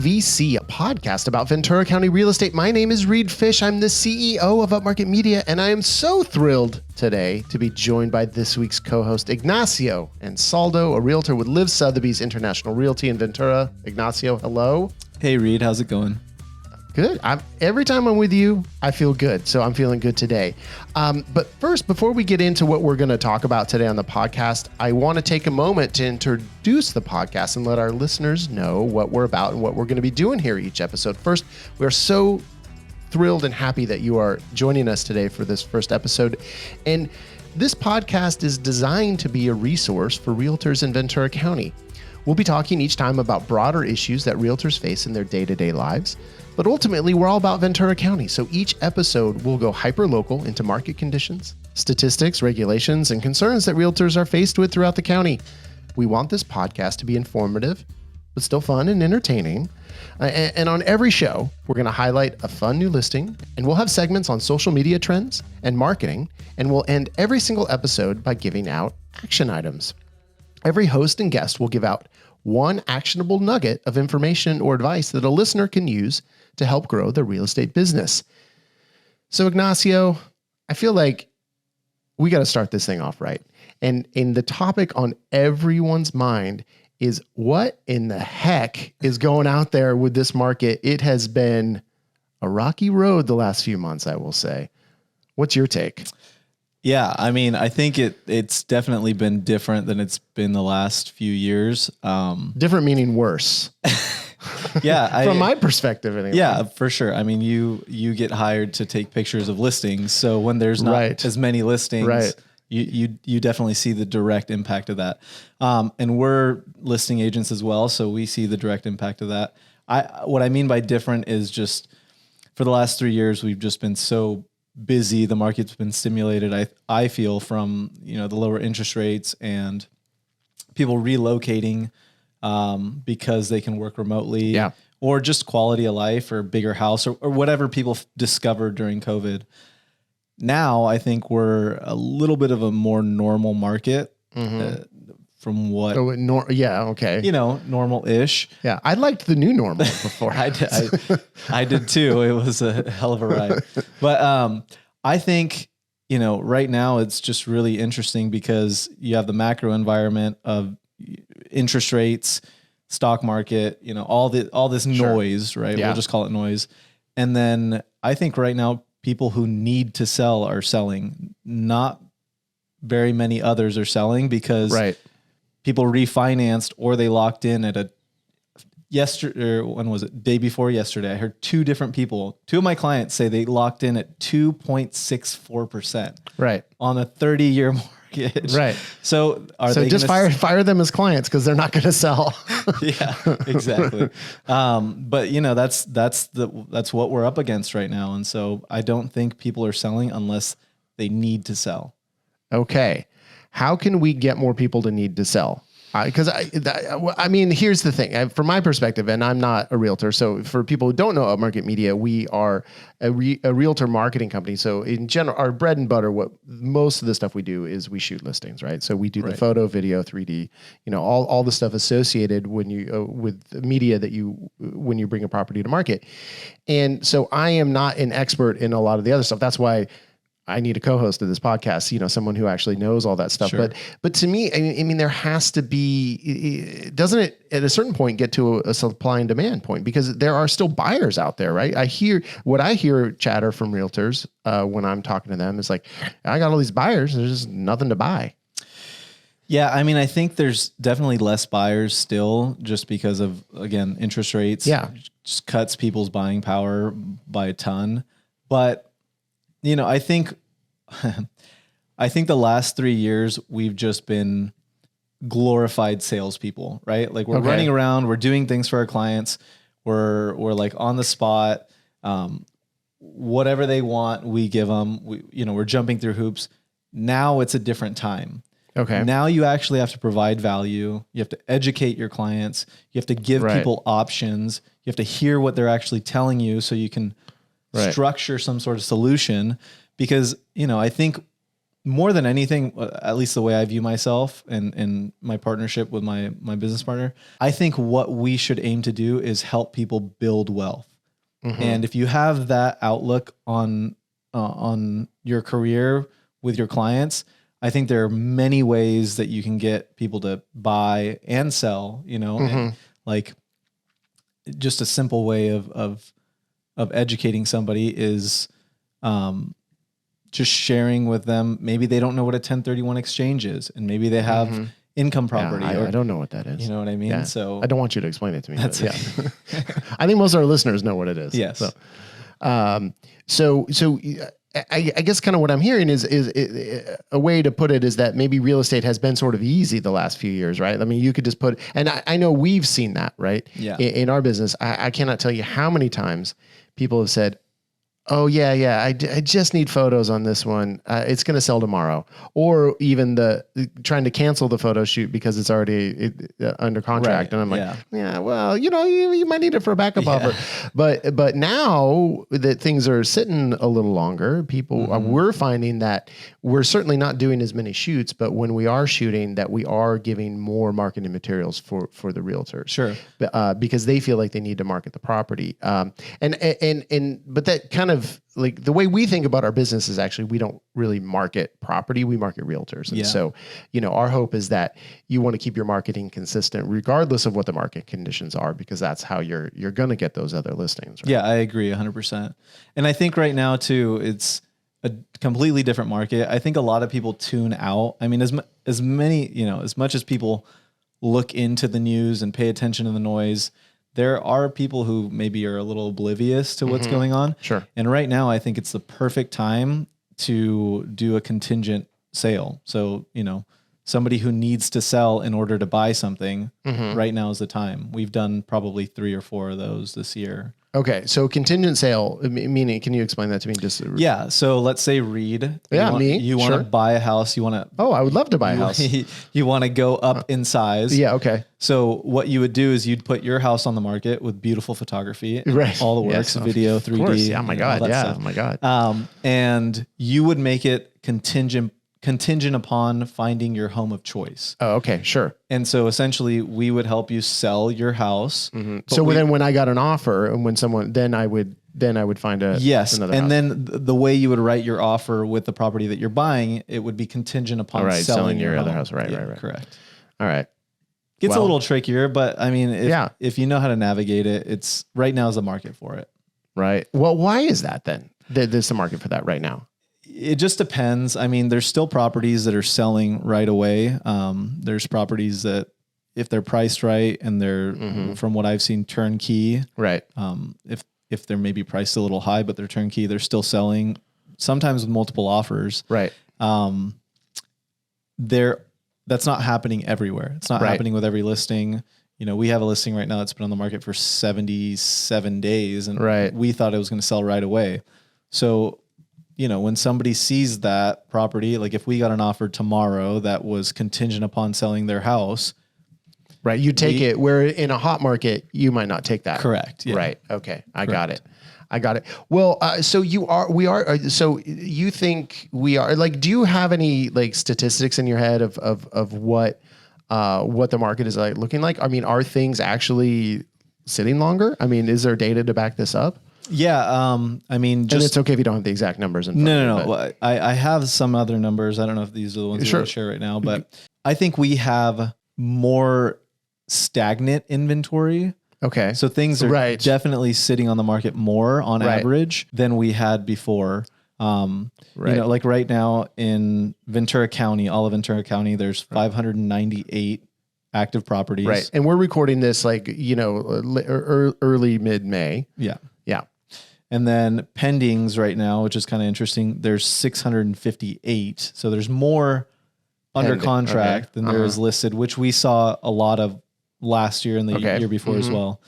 VC, a podcast about Ventura County real estate. My name is Reed Fish. I'm the CEO of Upmarket Media, and I am so thrilled today to be joined by this week's co-host, Ignacio Ansaldo, a realtor with Liv Sotheby's International Realty in Ventura. Ignacio, hello. Hey, Reed. How's it going? Good. Every time I'm with you, I feel good. So I'm feeling good today. But first, before we get into what we're going to talk about today on the podcast, I want to take a moment to introduce the podcast and let our listeners know what we're about and what we're going to be doing here each episode. First, we're so thrilled and happy that you are joining us today for this first episode. And this podcast is designed to be a resource for realtors in Ventura County. We'll be talking each time about broader issues that realtors face in their day-to-day lives. But ultimately, we're all about Ventura County. So each episode will go hyper-local into market conditions, statistics, regulations, and concerns that realtors are faced with throughout the county. We want this podcast to be informative, but still fun and entertaining. And on every show, we're going to highlight a fun new listing, and we'll have segments on social media trends and marketing, and we'll end every single episode by giving out action items. Every host and guest will give out one actionable nugget of information or advice that a listener can use to help grow their real estate business. So Ignacio, I feel like we got to start this thing off right. And the topic on everyone's mind is what in the heck is going out there with this market? It has been a rocky road the last few months, I will say. What's your take? Yeah, I mean, I think it's definitely been different than it's been the last few years. Different meaning worse. Yeah. From my perspective anyway. Yeah, for sure. I mean, you get hired to take pictures of listings. So when there's not as many listings, you definitely see the direct impact of that. And we're listing agents as well. So we see the direct impact of that. What I mean by different is just for the last 3 years, we've just been so busy. The market's been stimulated. I feel from, the lower interest rates and people relocating, because they can work remotely, or just quality of life or bigger house or whatever people discovered during COVID. Now I think we're a little bit of a more normal market, from what, normal-ish. Yeah. I liked the new normal before. I did too. It was a hell of a ride. But I think, right now it's just really interesting because you have the macro environment of interest rates, stock market, all this noise, right? Yeah. We'll just call it noise. And then I think right now people who need to sell are selling. Not very many others are selling because people refinanced or they locked in at day before yesterday. I heard two of my clients say they locked in at 2.64% on a 30-year mortgage. Right. So just fire them as clients because they're not going to sell. Yeah, exactly. But that's what we're up against right now. And so I don't think people are selling unless they need to sell. Okay. How can we get more people to need to sell? Because I mean, here's the thing. From my perspective, and I'm not a realtor, so for people who don't know Upmarket Media, we are a realtor marketing company. So in general, our bread and butter, what most of the stuff we do is we shoot listings, right? So we do the photo, video, 3D, all the stuff associated when you with media that when you bring a property to market. And so I am not an expert in a lot of the other stuff. That's why I need a co-host of this podcast, someone who actually knows all that stuff. Sure. But to me, I mean, there has to be, doesn't it at a certain point get to a supply and demand point? Because there are still buyers out there, right? I hear chatter from realtors when I'm talking to them is like, I got all these buyers. There's just nothing to buy. Yeah. I mean, I think there's definitely less buyers still just because of, again, interest rates. Yeah. Just cuts people's buying power by a ton. But I think the last 3 years we've just been glorified salespeople, right? Like we're running around, we're doing things for our clients, we're like on the spot, whatever they want, we give them. We're jumping through hoops. Now it's a different time. Okay. Now you actually have to provide value. You have to educate your clients. You have to give people options. You have to hear what they're actually telling you so you can structure some sort of solution, because, I think more than anything, at least the way I view myself and my partnership with my business partner, I think what we should aim to do is help people build wealth. And if you have that outlook on your career with your clients, I think there are many ways that you can get people to buy and sell, and like just a simple way of educating somebody is, just sharing with them. Maybe they don't know what a 1031 exchange is, and maybe they have income property. Yeah, I don't know what that is. You know what I mean? Yeah. So I don't want you to explain it to me. That's yeah. I think most of our listeners know what it is. Yes. So I guess kind of what I'm hearing is a way to put it is that maybe real estate has been sort of easy the last few years, right? I mean, you could just put, and I know we've seen that, right? Yeah. In our business, I cannot tell you how many times people have said, oh yeah, I just need photos on this one. It's going to sell tomorrow. Or even trying to cancel the photo shoot because it's already under contract. Right. And I'm like, yeah, well, you might need it for a backup offer. But now that things are sitting a little longer, people we're finding that we're certainly not doing as many shoots, but when we are shooting, that we are giving more marketing materials for the realtors. Sure. Because they feel like they need to market the property. But that kind of like the way we think about our business is actually we don't really market property, we market realtors. And so, our hope is that you want to keep your marketing consistent regardless of what the market conditions are, because that's how you're going to get those other listings. Right? Yeah, I agree 100%. And I think right now too, it's a completely different market. I think a lot of people tune out. I mean, as much as people look into the news and pay attention to the noise, there are people who maybe are a little oblivious to what's going on. Sure. And right now, I think it's the perfect time to do a contingent sale. So, somebody who needs to sell in order to buy something, right now is the time. We've done probably 3 or 4 of those this year. Okay. So contingent sale, meaning, can you explain that to me? Yeah. So let's say Reed. You want to buy a house. You want to. Oh, I would love to buy a house. You want to go up in size. Yeah. Okay. So what you would do is you'd put your house on the market with beautiful photography, right? All the works, video, 3D. Of course. Oh my God. Yeah. Stuff. Oh my God. And you would make it contingent upon finding your home of choice. Oh, okay, sure. And so essentially we would help you sell your house. So then when I got an offer and then I would find another house. Then the way you would write your offer with the property that you're buying, it would be contingent upon selling your other home. house. Right. Correct. All right. Gets a little trickier, but I mean, if you know how to navigate it, it's right now is the market for it. Right. Well, why is that then? There's a market for that right now. It just depends. I mean, there's still properties that are selling right away. There's properties that if they're priced right and they're, from what I've seen, turnkey. Right. If they're maybe priced a little high, but they're turnkey, they're still selling sometimes with multiple offers. Right. That's not happening everywhere. It's not happening with every listing. We have a listing right now that's been on the market for 77 days and we thought it was going to sell right away. So, when somebody sees that property, like if we got an offer tomorrow that was contingent upon selling their house. Right. You take it where in a hot market, you might not take that. Correct. Yeah. Right. Okay. I got it. Well, so you think we are like, do you have any like statistics in your head of what the market is like looking like? I mean, are things actually sitting longer? I mean, is there data to back this up? Yeah. I mean, and it's okay if you don't have the exact numbers. No. Well, I have some other numbers. I don't know if these are the ones I want to share right now, but I think we have more stagnant inventory. Okay. So things are definitely sitting on the market more on average than we had before. Like right now in Ventura County, all of Ventura County, there's 598 active properties. Right. And we're recording this like, early mid-May. Yeah. Yeah. And then pendings right now, which is kind of interesting. There's 658. So there's more under contract than there is listed, which we saw a lot of last year and the year before as well.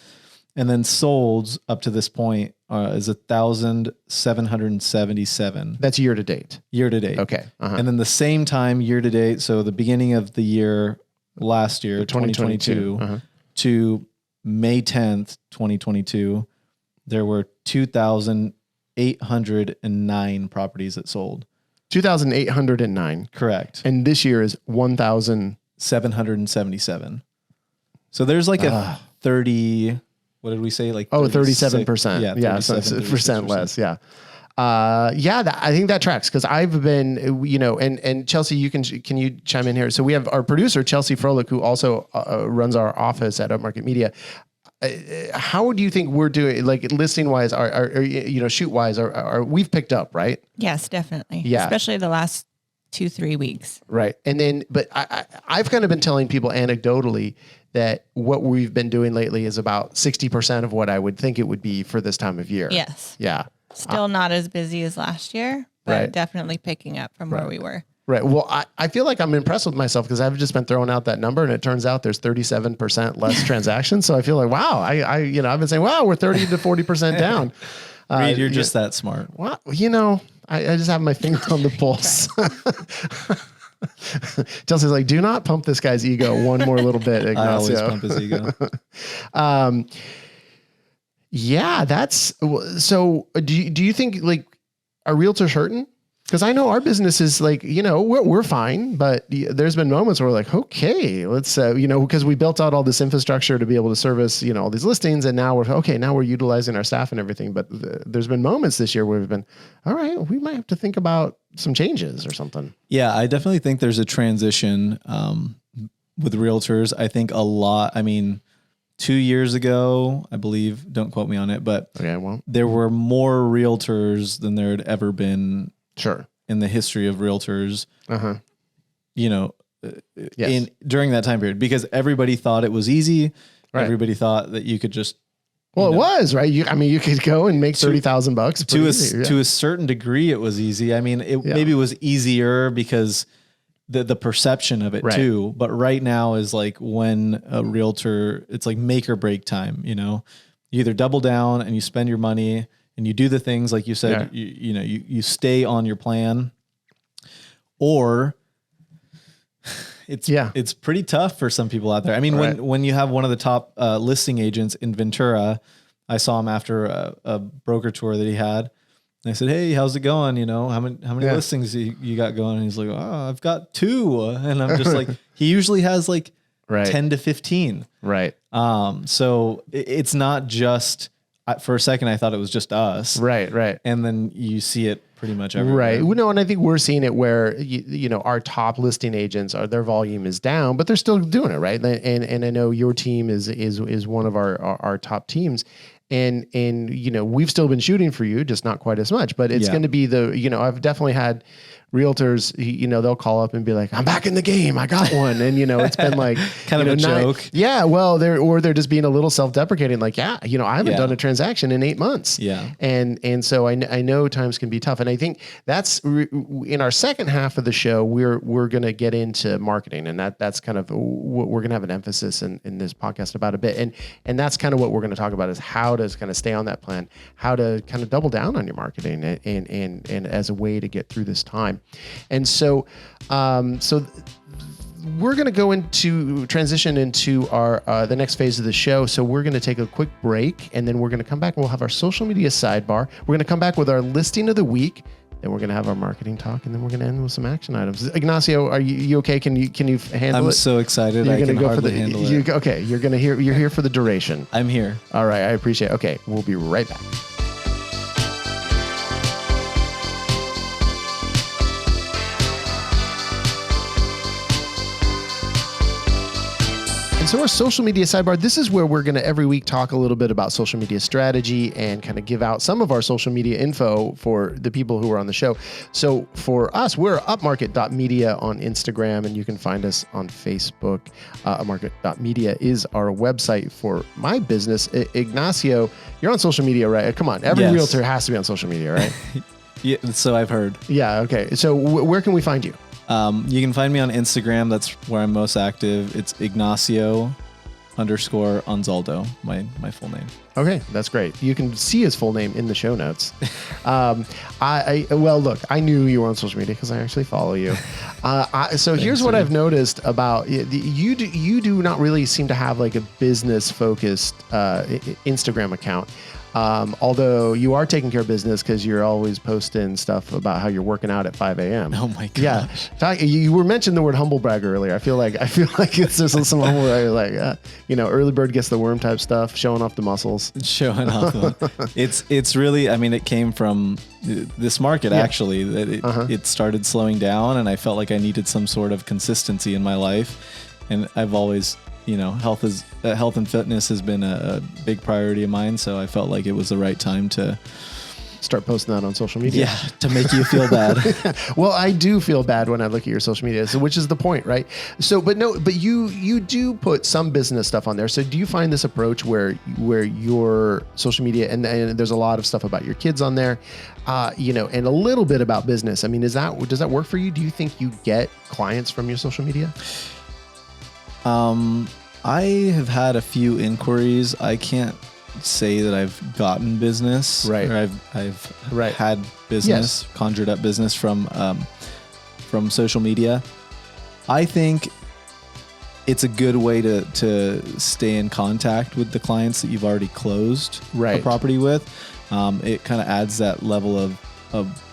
And then solds up to this point is 1,777. That's year to date. Okay. And then the same time year to date. So the beginning of the year last year, 2022 to May 10th, 2022, there were 2,809 properties that sold. 2,809. Correct. And this year is 1,777. So there's like a 30, what did we say? Like 37%. Yeah, so it's percent less. Yeah. I think that tracks because I've been, and Chelsea, can you chime in here? So we have our producer, Chelsea Froelich, who also runs our office at Upmarket Media. How do you think we're doing, like listing wise, shoot wise, we've picked up, right? Yes, definitely. Yeah. Especially the last 2-3 weeks. Right. And then, but I've kind of been telling people anecdotally that what we've been doing lately is about 60% of what I would think it would be for this time of year. Yes. Yeah. Still not as busy as last year, but definitely picking up from where we were. Right. Well, I feel like I'm impressed with myself because I've just been throwing out that number and it turns out there's 37% less transactions. So I feel like, wow, I've been saying, wow, we're 30 to 40% down. Reed, you're just that smart. Well, I just have my finger on the pulse. Chelsea's like, do not pump this guy's ego one more little bit, Ignacio. I always pump his ego. Yeah, that's so. Do you think like are realtors hurting? Because I know our business is like, we're fine, but there's been moments where we're like, okay, let's, because we built out all this infrastructure to be able to service, all these listings. And now we're utilizing our staff and everything. But there's been moments this year where we've been, all right, we might have to think about some changes or something. Yeah, I definitely think there's a transition with realtors. I think a lot, 2 years ago, I believe, don't quote me on it, but I won't. There were more realtors than there had ever been. Sure. In the history of realtors, yes. During that time period, because everybody thought it was easy. Right. Everybody thought that you could just, it was right. You could go and make $30,000 to a certain degree. It was easy. Maybe it was easier because the perception of it too. But right now is like when a realtor, it's like make or break time. You either double down and you spend your money. And you do the things like you said, you stay on your plan, or it's pretty tough for some people out there. When you have one of the top listing agents in Ventura, I saw him after a broker tour that he had. And I said, hey, how's it going? How many listings you got going? And he's like, oh, I've got 2. And I'm just like, he usually has like 10 to 15. Right. So it's not just, for a second, I thought it was just us. Right. And then you see it pretty much everywhere. Right. No, and I think we're seeing it where, our top listing agents their volume is down, but they're still doing it. Right. And I know your team is one of our top teams. And we've still been shooting for you, just not quite as much, but it's going to be I've definitely had realtors, they'll call up and be like, I'm back in the game. I got one. And, it's been like kind of a joke. Yeah. Well, they're just being a little self-deprecating. Like, I haven't done a transaction in 8 months. Yeah. And so I know times can be tough. And I think that's in our second half of the show, we're going to get into marketing, and that's kind of what we're going to have an emphasis in this podcast about a bit. And that's kind of what we're going to talk about is how to kind of stay on that plan, how to kind of double down on your marketing and as a way to get through this time. And so, we're going to go into transition into our the next phase of the show. So we're going to take a quick break, and then we're going to come back and we'll have our social media sidebar. We're going to come back with our listing of the week. Then we're going to have our marketing talk, and then we're going to end with some action items. Ignacio, are you okay? Can you handle it? I'm so excited. I can hardly handle it. Okay, you're here for the duration. I'm here. All right, I appreciate it. Okay, we'll be right back. And so our social media sidebar, this is where we're going to every week talk a little bit about social media strategy and kind of give out some of our social media info for the people who are on the show. So for us, we're upmarket.media on Instagram, and you can find us on Facebook. Upmarket.media is our website for my business. Ignacio, you're on social media, right? Come on. Every realtor has to be on social media, right? Yeah, so I've heard. Yeah. Okay. So where can we find you? You can find me on Instagram. That's where I'm most active. It's Ignacio_Anzaldo, my full name. Okay, that's great. You can see his full name in the show notes. Look, I knew you were on social media because I actually follow you. So here's what I've noticed about you. You do not really seem to have like a business focused Instagram account. Although you are taking care of business because you're always posting stuff about how you're working out at 5 a.m. Oh my gosh. Yeah. You were mentioning the word humble brag earlier. I feel like it's just some humble brag, like, early bird gets the worm type stuff, showing off the muscles. Showing off. It's really, I mean, it came from this market actually, that it started slowing down, and I felt like I needed some sort of consistency in my life. And I've always, health and fitness has been a big priority of mine. So I felt like it was the right time to start posting that on social media. Yeah, to make you feel bad. Well, I do feel bad when I look at your social media, so which is the point, right? So, but you do put some business stuff on there. So do you find this approach where your social media, and there's a lot of stuff about your kids on there, and a little bit about business. I mean, does that work for you? Do you think you get clients from your social media? I have had a few inquiries. I can't say that I've gotten business, right? Or I've had business, conjured up business from social media. I think it's a good way to stay in contact with the clients that you've already closed a property with. It kind of adds that level of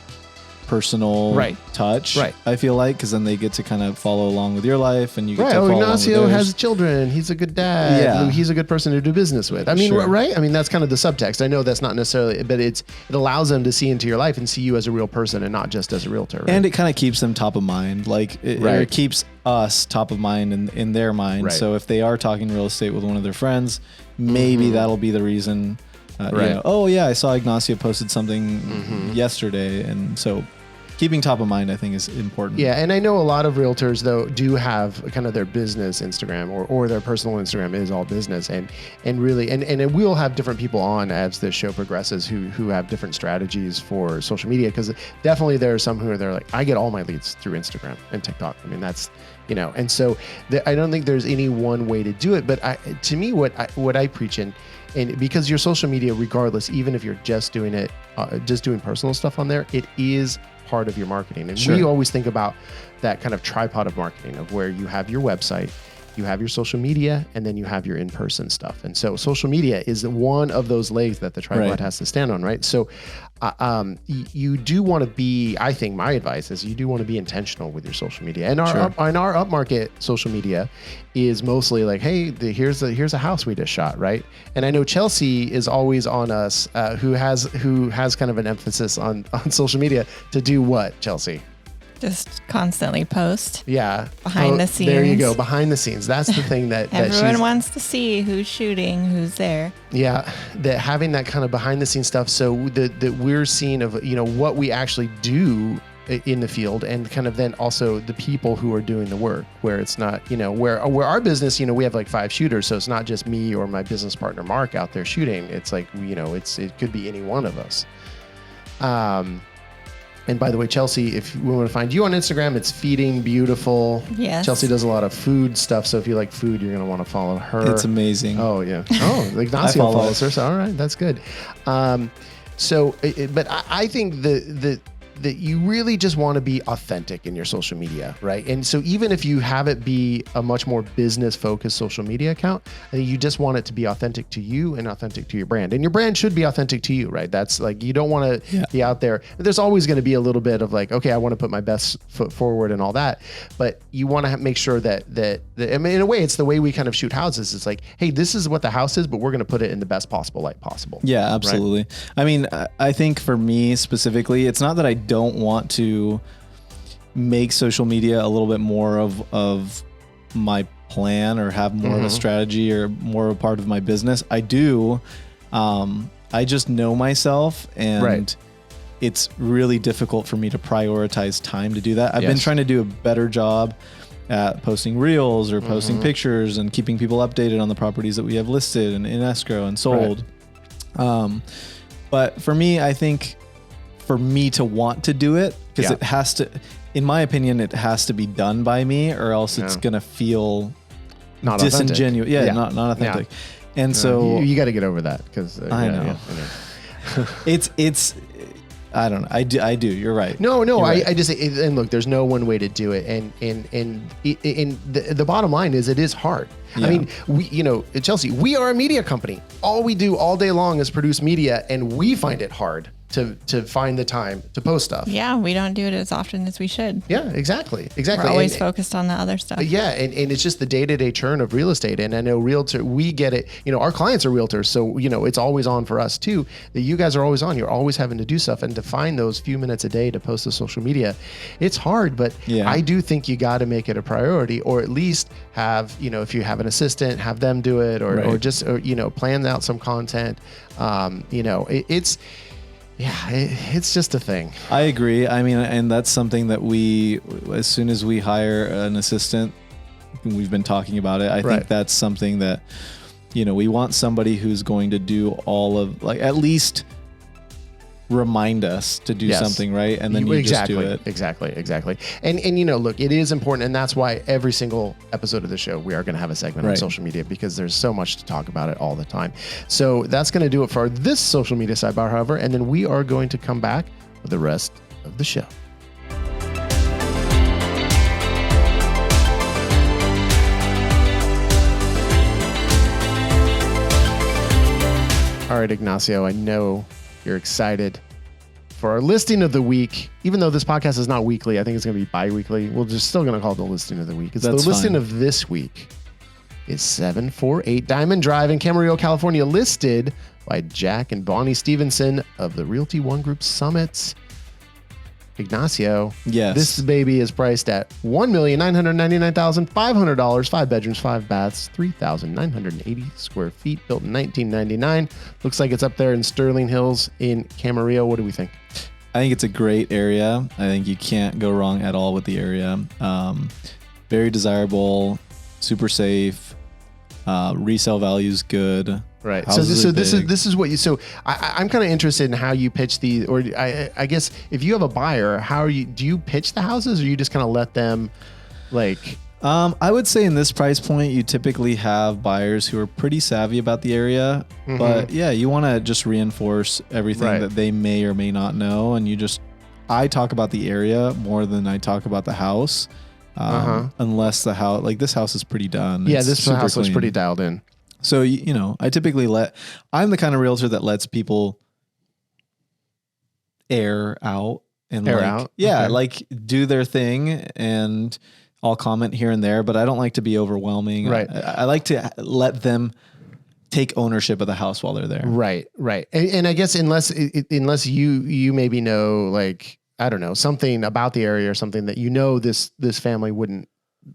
personal touch, I feel like, because then they get to kind of follow along with your life, and you get to follow Ignacio along with has children. He's a good dad. Yeah. He's a good person to do business with. I mean, right? I mean, that's kind of the subtext. I know that's not necessarily, but it allows them to see into your life and see you as a real person and not just as a realtor. Right? And it kind of keeps them top of mind. Like it keeps us top of mind in their mind. Right. So if they are talking real estate with one of their friends, maybe that'll be the reason. Oh yeah, I saw Ignacio posted something yesterday, and so keeping top of mind, I think, is important. Yeah, and I know a lot of realtors, though, do have kind of their business Instagram or their personal Instagram is all business, and really, and we'll have different people on as this show progresses who have different strategies for social media, because definitely there are some who are there like, I get all my leads through Instagram and TikTok. I mean, that's, and so I don't think there's any one way to do it, but to me, what I preach and because your social media, regardless, even if you're just doing it, just doing personal stuff on there, it is part of your marketing. And we always think about that kind of tripod of marketing, of where you have your website, you have your social media, and then you have your in-person stuff. And so social media is one of those legs that the tripod has to stand on, right? So you do want to be, I think my advice is you do want to be intentional with your social media. And our upmarket social media is mostly like, hey, here's a house we just shot, right? And I know Chelsea is always on us, who has kind of an emphasis on social media to do what, Chelsea? Just constantly post. Yeah. Behind the scenes. There you go. Behind the scenes. That's the thing that everyone wants to see who's shooting, who's there. Yeah. That having that kind of behind the scenes stuff. So that we're seeing of, what we actually do in the field, and kind of then also the people who are doing the work, where it's not, where our business, we have like 5 shooters. So it's not just me or my business partner, Mark, out there shooting. It's like, it could be any one of us. And by the way, Chelsea, if we want to find you on Instagram, it's Feeding Beautiful. Yes. Chelsea does a lot of food stuff. So if you like food, you're going to want to follow her. It's amazing. Oh, yeah. Oh, Ignacio follows her. So, all right. That's good. But I think that you really just want to be authentic in your social media, right? And so even if you have it be a much more business-focused social media account, I think you just want it to be authentic to you and authentic to your brand. And your brand should be authentic to you, right? That's like, you don't want to be out there. There's always going to be a little bit of like, okay, I want to put my best foot forward and all that. But you want to make sure that I mean, in a way, it's the way we kind of shoot houses. It's like, hey, this is what the house is, but we're going to put it in the best possible light possible. Yeah, absolutely. Right? I mean, I think for me specifically, it's not that I don't want to make social media a little bit more of my plan, or have more of a strategy, or more of a part of my business. I do. I just know myself, and it's really difficult for me to prioritize time to do that. I've been trying to do a better job at posting reels or posting pictures and keeping people updated on the properties that we have listed and in escrow and sold. But for me, I think for me to want to do it, because it has to, in my opinion, it has to be done by me, or else it's going to feel not disingenuous. Authentic. Not authentic. And so you got to get over that, because I know. It's I don't know. I do. You're right. No. Right. I just, and look, there's no one way to do it. And the bottom line is it is hard. Yeah. I mean, at Chelsea, we are a media company. All we do all day long is produce media, and we find it hard to find the time to post stuff. Yeah, we don't do it as often as we should. Yeah, exactly. We're always focused on the other stuff. Yeah, and it's just the day-to-day churn of real estate. And I know we get it. Our clients are realtors, so it's always on for us too. That you guys are always on. You're always having to do stuff, and to find those few minutes a day to post to social media, it's hard. But I do think you got to make it a priority, or at least have if you have an assistant, have them do it, or just plan out some content. It's just a thing. I agree. I mean, and that's something that as soon as we hire an assistant, we've been talking about it. I think that's something that, we want somebody who's going to do all of, at least remind us to do something, right? And then just do it. Exactly. And look, it is important, and that's why every single episode of the show we are going to have a segment on social media, because there's so much to talk about it all the time. So that's going to do it for this social media sidebar, however, and then we are going to come back with the rest of the show. All right, Ignacio, I know you're excited for our listing of the week. Even though this podcast is not weekly, I think it's going to be bi-weekly. We're just still going to call it the listing of the week. That's the listing of this week is 748 Diamond Drive in Camarillo, California, listed by Jack and Bonnie Stevenson of the Realty One Group Summits. Ignacio, yes, this baby is priced at $1,999,500, 5 bedrooms, 5 baths, 3,980 square feet, built in 1999. Looks like it's up there in Sterling Hills in Camarillo. What do we think? I think it's a great area. I think you can't go wrong at all with the area. Very desirable, super safe, resale value's good. Right. So this is what you. So I'm kind of interested in how you pitch the, or I guess if you have a buyer, do you pitch the houses, or you just kind of let them, I would say in this price point, you typically have buyers who are pretty savvy about the area, but you want to just reinforce everything that they may or may not know, and I talk about the area more than I talk about the house, unless the house, this house is pretty done. Yeah, this house looks pretty dialed in. So, I typically I'm the kind of realtor that lets people air out and do their thing, and I'll comment here and there, but I don't like to be overwhelming. Right. I like to let them take ownership of the house while they're there. Right. And I guess unless you maybe know, I don't know, something about the area or something that this family wouldn't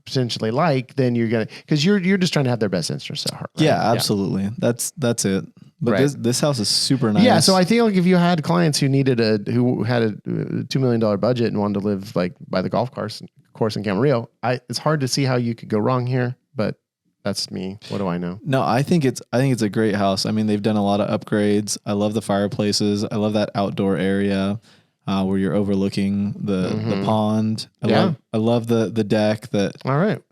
potentially then you're gonna, because you're just trying to have their best interests at heart. Right? Yeah, absolutely. That's it. But this house is super nice. Yeah, so I think if you had clients who had a $2 million budget and wanted to live by the golf course in Camarillo, it's hard to see how you could go wrong here. But that's me. What do I know? No, I think it's a great house. I mean, they've done a lot of upgrades. I love the fireplaces. I love that outdoor area. Where you're overlooking the pond. I love the deck that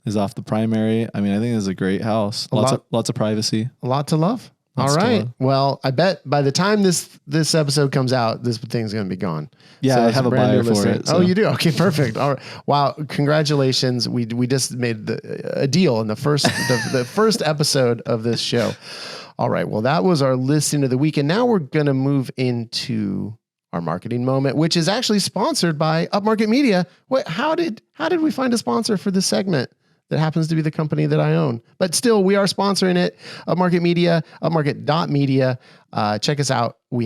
is off the primary. I mean, I think this is a great house. Lots of privacy. A lot to love. All right. Well, I bet by the time this episode comes out, this thing's going to be gone. Yeah, so I have a buyer for it. So. Oh, you do? Okay, perfect. All right. Wow. Congratulations. We just made a deal in the first the first episode of this show. All right. Well, that was our listing of the week, and now we're going to move into our marketing moment, which is actually sponsored by Upmarket Media. How did we find a sponsor for this segment that happens to be the company that I own? But still, we are sponsoring it. Upmarket Media, upmarket.media. Check us out. We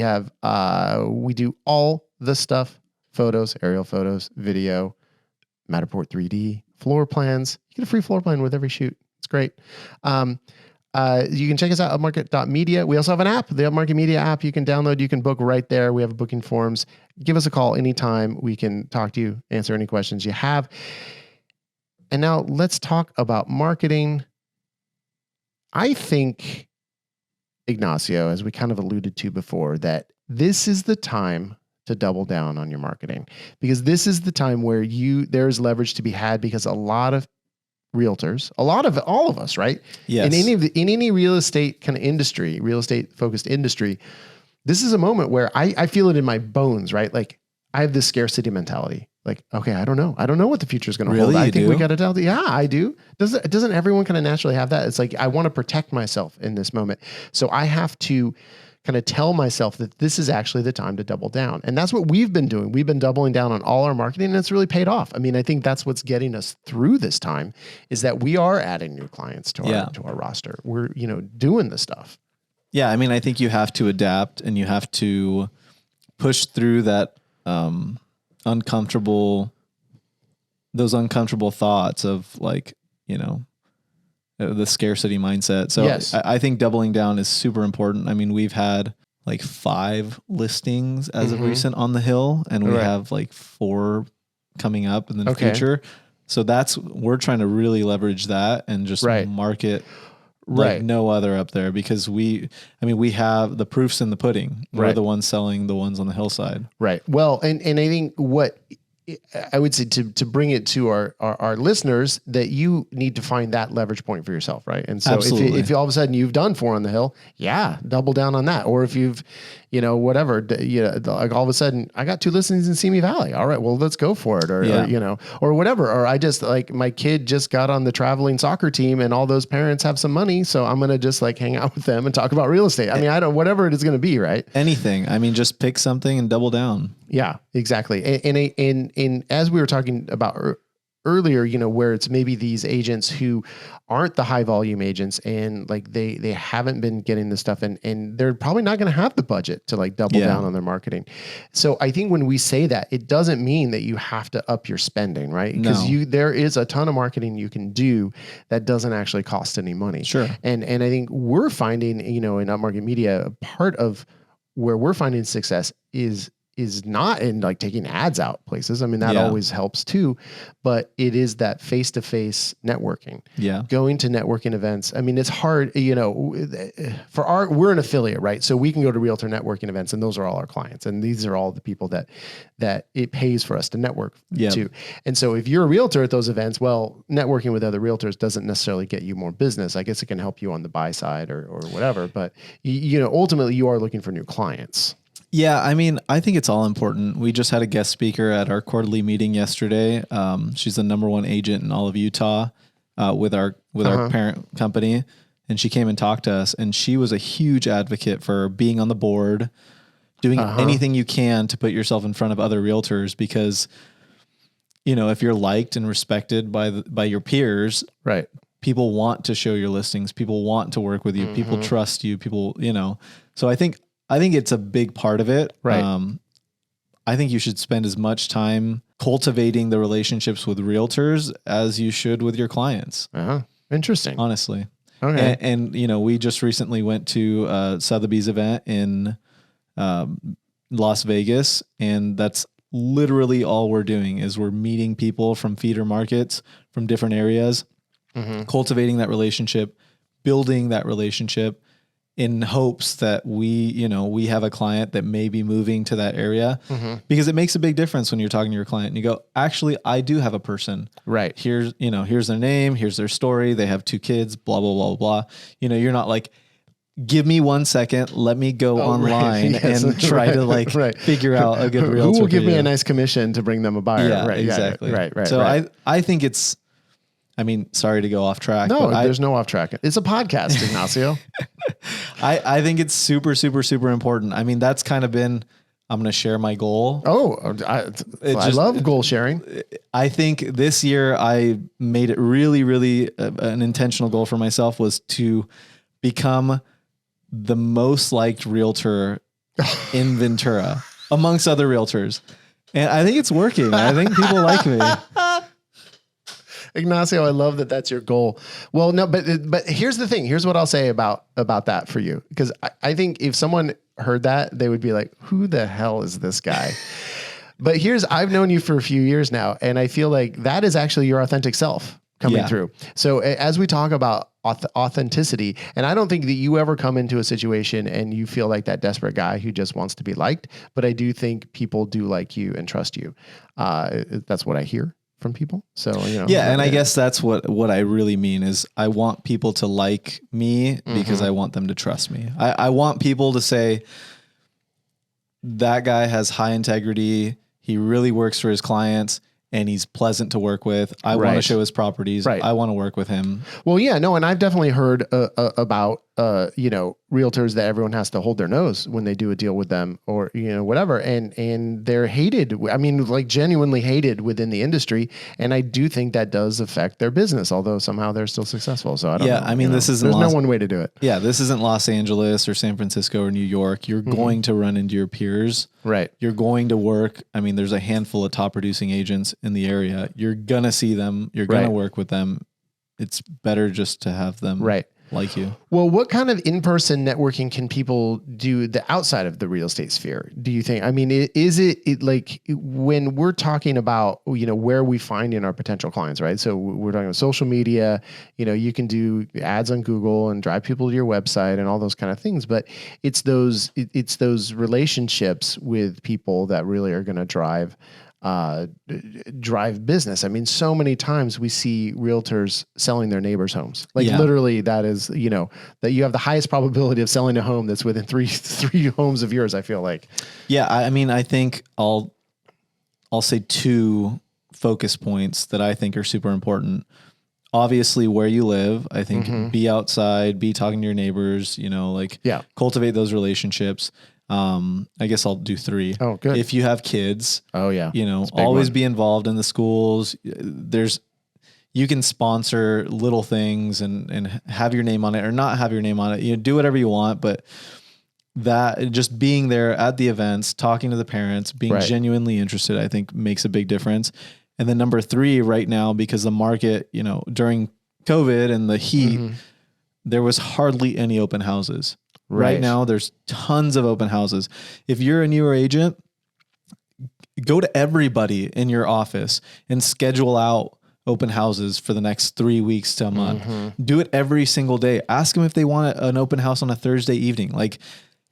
do all the stuff: photos, aerial photos, video, Matterport 3D, floor plans. You get a free floor plan with every shoot. It's great. You can check us out at upmarket.media. We also have an app, the Upmarket Media app. You can download, you can book right there. We have booking forms. Give us a call anytime. We can talk to you, answer any questions you have. And now let's talk about marketing. I think, Ignacio, as we kind of alluded to before, that this is the time to double down on your marketing, because this is the time where there's leverage to be had, because a lot of realtors, all of us, right? Yes. In any real estate kind of industry, real estate focused industry, this is a moment where I feel it in my bones, right? Like I have this scarcity mentality. Like, okay, I don't know what the future is going to hold. I think we got to tell. Yeah, I do. Doesn't everyone kind of naturally have that? It's like, I want to protect myself in this moment. So I have to kind of tell myself that this is actually the time to double down. And that's what we've been doing. We've been doubling down on all our marketing, and it's really paid off. I mean, I think that's what's getting us through this time, is that we are adding new clients to our roster. We're, doing the stuff. Yeah. I mean, I think you have to adapt, and you have to push through that, uncomfortable thoughts of like, the scarcity mindset. So yes. I think doubling down is super important. I mean, we've had like 5 listings as of recent on the Hill, and we have like 4 coming up in the future. So we're trying to really leverage that and just market like no other up there, because we have the proofs in the pudding. We're the ones selling the ones on the hillside. Right. Well, and I think what I would say to bring it to our listeners, that you need to find that leverage point for yourself, right? And so if all of a sudden you've done 4 on the Hill, double down on that. Or if you've, whatever, like all of a sudden I got 2 listings in Simi Valley. All right, well, let's go for it. Or whatever. Or I just, like, my kid just got on the traveling soccer team, and all those parents have some money, so I'm going to just like hang out with them and talk about real estate. I mean, whatever it is going to be, right? Anything. I mean, just pick something and double down. Yeah, exactly. And as we were talking about earlier, where it's maybe these agents who aren't the high volume agents, and like they haven't been getting this stuff, and they're probably not going to have the budget to like double down on their marketing. So I think when we say that, it doesn't mean that you have to up your spending, right? Because there is a ton of marketing you can do that doesn't actually cost any money. Sure. And I think we're finding, in upmarket media, part of where we're finding success is not in like taking ads out places. I mean, that always helps too, but it is that face-to-face networking. Yeah. Going to networking events. I mean, it's hard, we're an affiliate, right? So we can go to realtor networking events, and those are all our clients. And these are all the people that it pays for us to network to. And so if you're a realtor at those events, well, networking with other realtors doesn't necessarily get you more business. I guess it can help you on the buy side or whatever, but ultimately you are looking for new clients. Yeah, I mean, I think it's all important. We just had a guest speaker at our quarterly meeting yesterday. She's the #1 agent in all of Utah with our parent company, and she came and talked to us. And she was a huge advocate for being on the board, doing anything you can to put yourself in front of other realtors, because if you're liked and respected by your peers, right? People want to show your listings. People want to work with you. People trust you. People, So I think it's a big part of it. Right. I think you should spend as much time cultivating the relationships with realtors as you should with your clients. Interesting. Honestly. Okay. And we just recently went to Sotheby's event in Las Vegas, and that's literally all we're doing is we're meeting people from feeder markets from different areas, cultivating that relationship, building that relationship, in hopes that we have a client that may be moving to that area, because it makes a big difference when you're talking to your client and you go, actually, I do have a person. Right. Here's their name. Here's their story. They have 2 kids, blah, blah, blah, blah. You're not like, give me 1 second. Let me go online and try to figure out a good realtor. Who will give me a nice commission to bring them a buyer? Yeah, right. Exactly. Yeah, right. So I think it's, sorry to go off track. No, there's no off track. It's a podcast, Ignacio. I think it's super, super, super important. I mean, that's kind of been, I'm going to share my goal. I love goal sharing. I think this year I made it really, really an intentional goal for myself was to become the most liked realtor in Ventura amongst other realtors. And I think it's working. I think people like me. Ignacio, I love that that's your goal. Well, no, but here's the thing. Here's what I'll say about that for you. Because I think if someone heard that, they would be like, who the hell is this guy? But I've known you for a few years now, and I feel like that is actually your authentic self coming through. So as we talk about authenticity, and I don't think that you ever come into a situation and you feel like that desperate guy who just wants to be liked, but I do think people do like you and trust you. That's what I hear from people. So, and I guess that's what I really mean is I want people to like me because I want them to trust me. I want people to say, that guy has high integrity. He really works for his clients. And he's pleasant to work with. I want to show his properties. Right. I want to work with him. Well, yeah, no. And I've definitely heard about, realtors that everyone has to hold their nose when they do a deal with them or, whatever. And they're hated. I mean, like genuinely hated within the industry. And I do think that does affect their business, although somehow they're still successful. So I don't know. I mean, this isn't there's no one way to do it. Yeah. This isn't Los Angeles or San Francisco or New York. You're going to run into your peers. Right. You're going to work. I mean, there's a handful of top producing agents in the area. You're going to see them. You're going to work with them. It's better just to have them like you. Well, what kind of in-person networking can people do outside of the real estate sphere? Do you think? I mean, is it like when we're talking about, where we find in our potential clients, right? So we're talking about social media, you can do ads on Google and drive people to your website and all those kind of things. But it's those relationships with people that really are going to drive business. I mean, so many times we see realtors selling their neighbors' homes. Like literally that is, that you have the highest probability of selling a home that's within three homes of yours, I feel like. Yeah. I mean, I think I'll say 2 focus points that I think are super important. Obviously where you live, I think be outside, be talking to your neighbors, cultivate those relationships. I guess I'll do 3. Oh, good. If you have kids, one. always be involved in the schools. You can sponsor little things and have your name on it or not have your name on it. Do whatever you want, but that just being there at the events, talking to the parents, being genuinely interested, I think makes a big difference. And then number 3 right now, because the market, during COVID and the heat, there was hardly any open houses. Right now, there's tons of open houses. If you're a newer agent, go to everybody in your office and schedule out open houses for the next 3 weeks to a month. Do it every single day. Ask them if they want an open house on a Thursday evening. Like,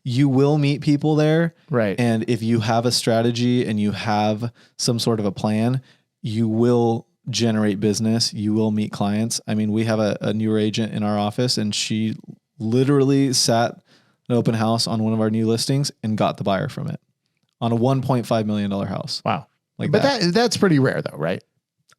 you will meet people there. Right. And if you have a strategy and you have some sort of a plan, you will generate business. You will meet clients. I mean, we have a newer agent in our office, and she literally sat an open house on one of our new listings and got the buyer from it on a $1.5 million house. Wow. But that's pretty rare though, right?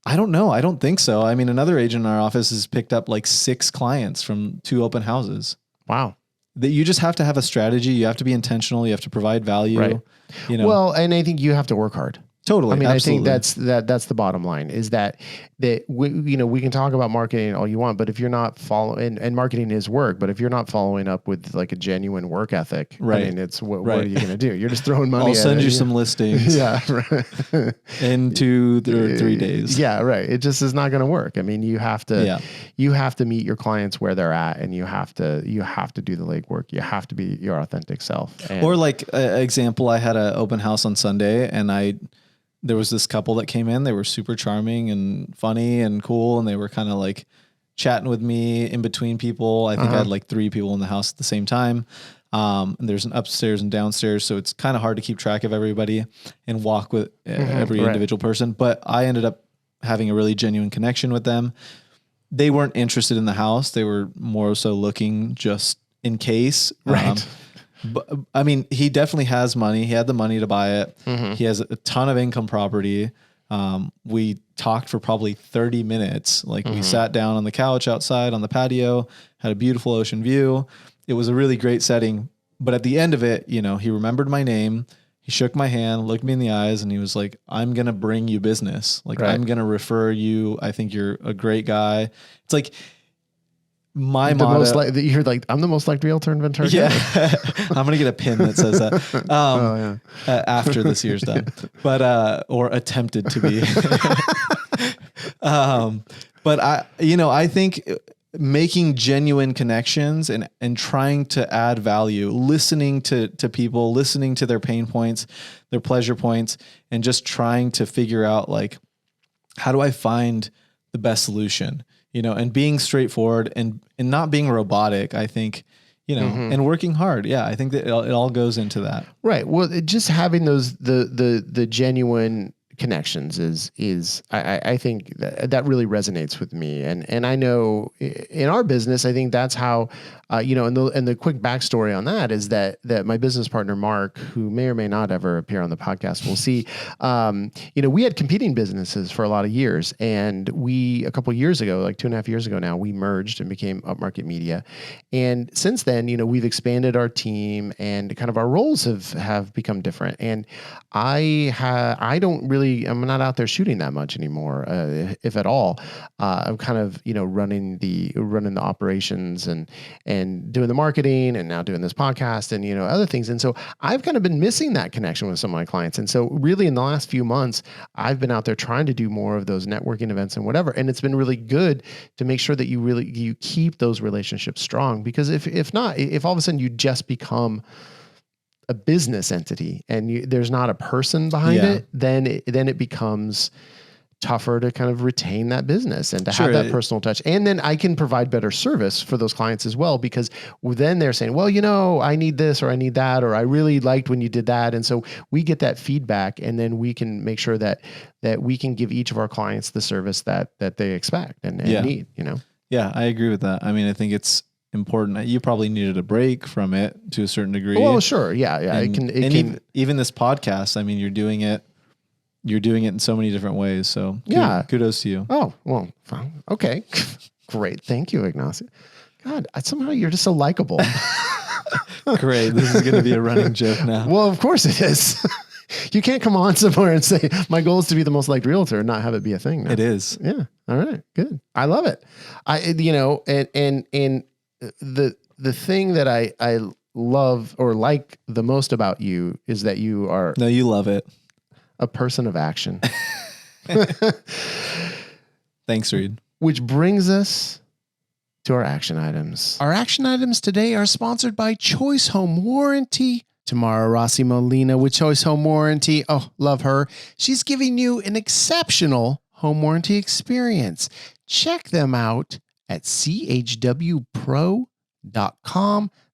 I don't know. I don't think so. I mean, another agent in our office has picked up like 6 clients from 2 open houses. Wow. That you just have to have a strategy. You have to be intentional. You have to provide value. Right. Well, and I think you have to work hard. Totally. I mean, absolutely. I think that's the bottom line is that we can talk about marketing all you want, but if you're not following, and marketing is work, but if you're not following up with like a genuine work ethic, I mean, it's what are you going to do? You're just throwing money. I'll send you some listings. Yeah. Right. In 2 or 3 days. Yeah. Right. It just is not going to work. I mean, you have to meet your clients where they're at, and you have to do the legwork. You have to be your authentic self. Or like example, I had an open house on Sunday, and there was this couple that came in. They were super charming and funny and cool. And they were kind of like chatting with me in between people. I think I had like 3 people in the house at the same time. And there's an upstairs and downstairs. So it's kind of hard to keep track of everybody and walk with every individual person. But I ended up having a really genuine connection with them. They weren't interested in the house. They were more so looking just in case. Right. But I mean, he definitely has money. He had the money to buy it. He has a ton of income property. We talked for probably 30 minutes. Like we sat down on the couch outside on the patio, had a beautiful ocean view. It was a really great setting. But at the end of it, he remembered my name. He shook my hand, looked me in the eyes, and he was like, I'm going to bring you business. Like, I'm going to refer you. I think you're a great guy. It's like, my motto, you're like, I'm the most liked realtor in Ventura. Yeah. I'm going to get a pin that says that after this year's done, but, or attempted to be. But I think making genuine connections and trying to add value, listening to people, listening to their pain points, their pleasure points, and just trying to figure out like, how do I find the best solution? And being straightforward and not being robotic, I think, and working hard. Yeah. I think that it all goes into that. Right. Well, just having the genuine connections is I think that really resonates with me. And I know in our business, I think that's how, and the quick backstory on that is that my business partner, Mark, who may or may not ever appear on the podcast, we'll see, we had competing businesses for a lot of years. And a couple of years ago, like 2.5 years ago now, we merged and became Upmarket Media. And since then, we've expanded our team and kind of our roles have become different. And I'm not out there shooting that much anymore, if at all. I'm kind of, running the operations and doing the marketing and now doing this podcast and, other things. And so I've kind of been missing that connection with some of my clients. And so really in the last few months, I've been out there trying to do more of those networking events and whatever. And it's been really good to make sure that you keep those relationships strong, because if not, if all of a sudden you just become a business entity and there's not a person behind it, then it becomes tougher to kind of retain that business and to have that personal touch. And then I can provide better service for those clients as well, because then they're saying, well, I need this or I need that, or I really liked when you did that. And so we get that feedback, and then we can make sure that we can give each of our clients the service that they expect and need, Yeah, I agree with that. I mean, I think it's important. You probably needed a break from it to a certain degree. Well, sure. Yeah. And even this podcast, I mean, you're doing it in so many different ways. So kudos to you. Oh, well, fine. Okay. Great. Thank you, Ignacio. God, somehow you're just so likable. Great. This is going to be a running joke now. Well, of course it is. You can't come on somewhere and say, my goal is to be the most liked realtor and not have it be a thing now. It is. Yeah. All right. Good. I love it. The thing that I love or like the most about you is that you are... No, you love it. A person of action. Thanks, Reed. Which brings us to our action items. Our action items today are sponsored by Choice Home Warranty. Tamara Rossie-Molina with Choice Home Warranty. Oh, love her. She's giving you an exceptional home warranty experience. Check them out at chwpro.com.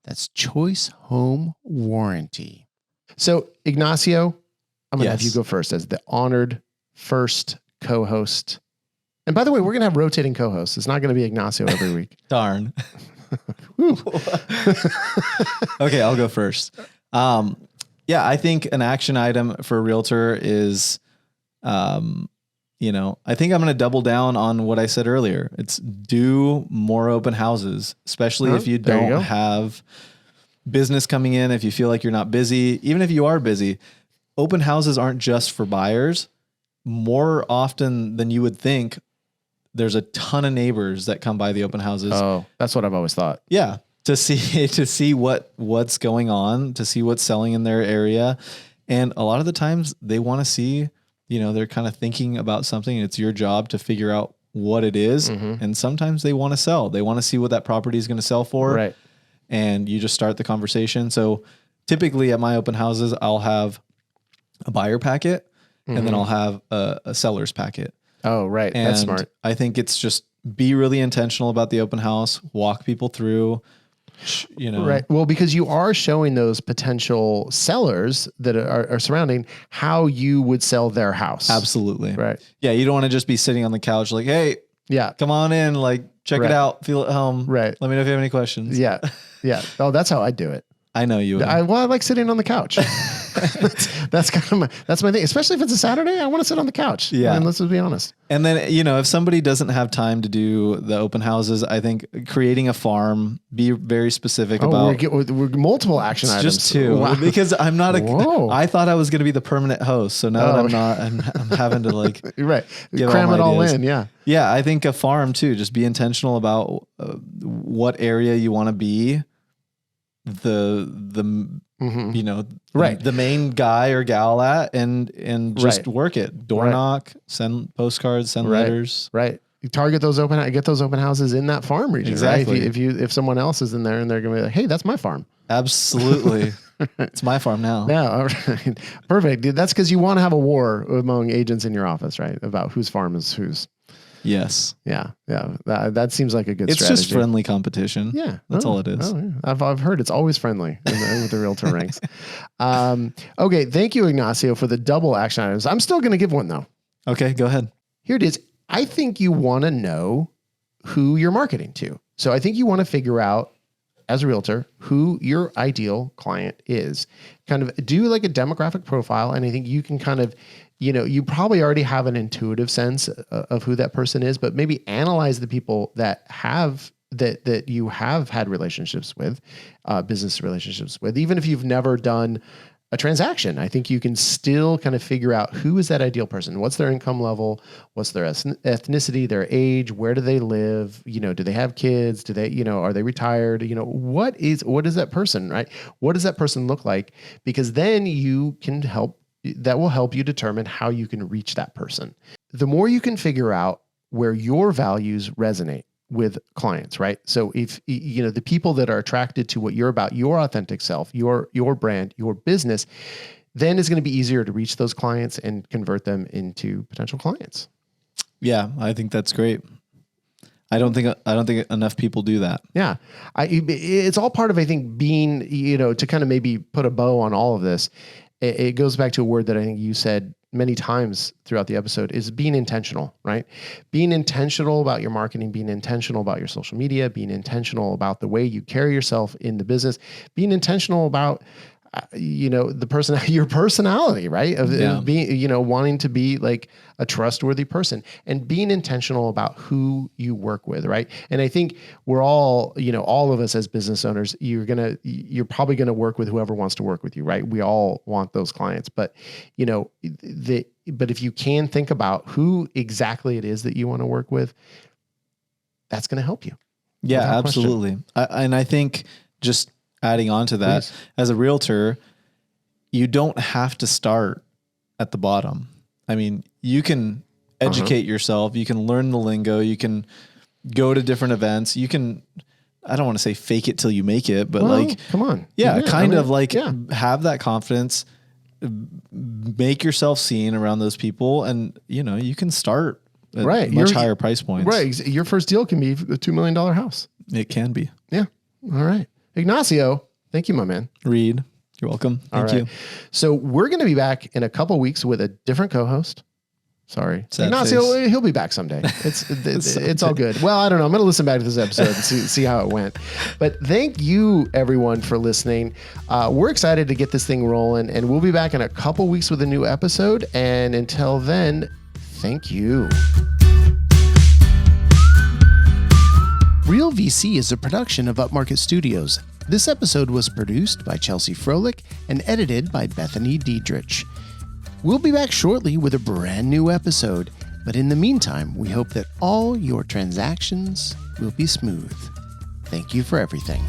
That's Choice Home Warranty. So, Ignacio, I'm going to have you go first as the honored first co-host. And by the way, we're going to have rotating co-hosts. It's not going to be Ignacio every week. Darn. Okay, I'll go first. I think an action item for a realtor is, I think I'm going to double down on what I said earlier. It's do more open houses, especially if you don't have business coming in, if you feel like you're not busy, even if you are busy. Open houses aren't just for buyers. More often than you would think, there's a ton of neighbors that come by the open houses. Oh, that's what I've always thought. Yeah. To see what's going on, to see what's selling in their area. And a lot of the times they want to see, they're kind of thinking about something, and it's your job to figure out what it is. Mm-hmm. And sometimes they want to sell. They want to see what that property is going to sell for. Right. And you just start the conversation. So typically at my open houses, I'll have a buyer packet, and then I'll have a seller's packet. Oh, right. And that's smart. I think it's just be really intentional about the open house, walk people through, Right. Well, because you are showing those potential sellers that are surrounding how you would sell their house. Absolutely. Right. Yeah. You don't want to just be sitting on the couch like, hey, come on in, like check it out, feel at home. Right. Let me know if you have any questions. Yeah. Yeah. Oh, that's how I do it. I know you would. I like sitting on the couch. that's kind of my thing. Especially if it's a Saturday, I want to sit on the couch. Yeah. And let's just be honest. And then, if somebody doesn't have time to do the open houses, I think creating a farm, be very specific about. We're multiple action items. Just two. Wow. Because I'm not I thought I was going to be the permanent host. So now that I'm not, I'm having to right. Cram it all in. Yeah. Yeah. I think a farm too, just be intentional about what area you want to be. The main guy or gal at and just work it. Door knock, send postcards, send letters. Right. You target those get those open houses in that farm region. Exactly. Right? If someone else is in there and they're going to be like, hey, that's my farm. Absolutely. It's my farm now. Yeah. All right. Perfect. That's because you want to have a war among agents in your office, right? About whose farm is whose. Yes. Yeah. That seems like a good it's strategy. It's just friendly competition. Yeah. That's all it is. Oh, yeah. I've heard it's always friendly with the realtor ranks. Okay. Thank you, Ignacio, for the double action items. I'm still going to give one though. Okay, go ahead. Here it is. I think you want to know who you're marketing to. So I think you want to figure out, as a realtor, who your ideal client is. Kind of do like a demographic profile. And I think you can kind of, you probably already have an intuitive sense of who that person is, but maybe analyze the people that you have had relationships with, business relationships with, even if you've never done a transaction. I think you can still kind of figure out who is that ideal person. What's their income level? What's their ethnicity, their age? Where do they live? Do they have kids? Do they, are they retired? What is that person, right? What does that person look like? Because then that will help you determine how you can reach that person. The more you can figure out where your values resonate with clients, right? So if the people that are attracted to what you're about, your authentic self, your brand, your business, then it's going to be easier to reach those clients and convert them into potential clients. Yeah, I think that's great. I don't think enough people do that. Yeah. It's all part of, I think, being, to kind of maybe put a bow on all of this. It goes back to a word that I think you said many times throughout the episode, is being intentional, right? Being intentional about your marketing, being intentional about your social media, being intentional about the way you carry yourself in the business, being intentional about, your personality, right? Of being, wanting to be like a trustworthy person and being intentional about who you work with, right? And I think we're all, all of us as business owners, you're probably going to work with whoever wants to work with you, right? We all want those clients, but but if you can think about who exactly it is that you want to work with, that's going to help you. Yeah, absolutely. And I think just adding on to that, as a realtor, you don't have to start at the bottom. I mean, you can educate yourself. You can learn the lingo. You can go to different events. You can, I don't want to say fake it till you make it, but come on. Yeah, have that confidence, make yourself seen around those people. And, you can start at much higher price points. Right. Your first deal can be a $2 million house. It can be. Yeah. All right. Ignacio, thank you, my man. Reed, you're welcome. Thank you. So we're going to be back in a couple weeks with a different co-host. Sorry. Sad Ignacio, face. He'll be back someday. It's all good. Well, I don't know. I'm going to listen back to this episode and see how it went. But thank you, everyone, for listening. We're excited to get this thing rolling, and we'll be back in a couple weeks with a new episode. And until then, thank you. Real VC is a production of Upmarket Studios. This episode was produced by Chelsea Froelich and edited by Bethany Diedrich. We'll be back shortly with a brand new episode, but in the meantime, we hope that all your transactions will be smooth. Thank you for everything.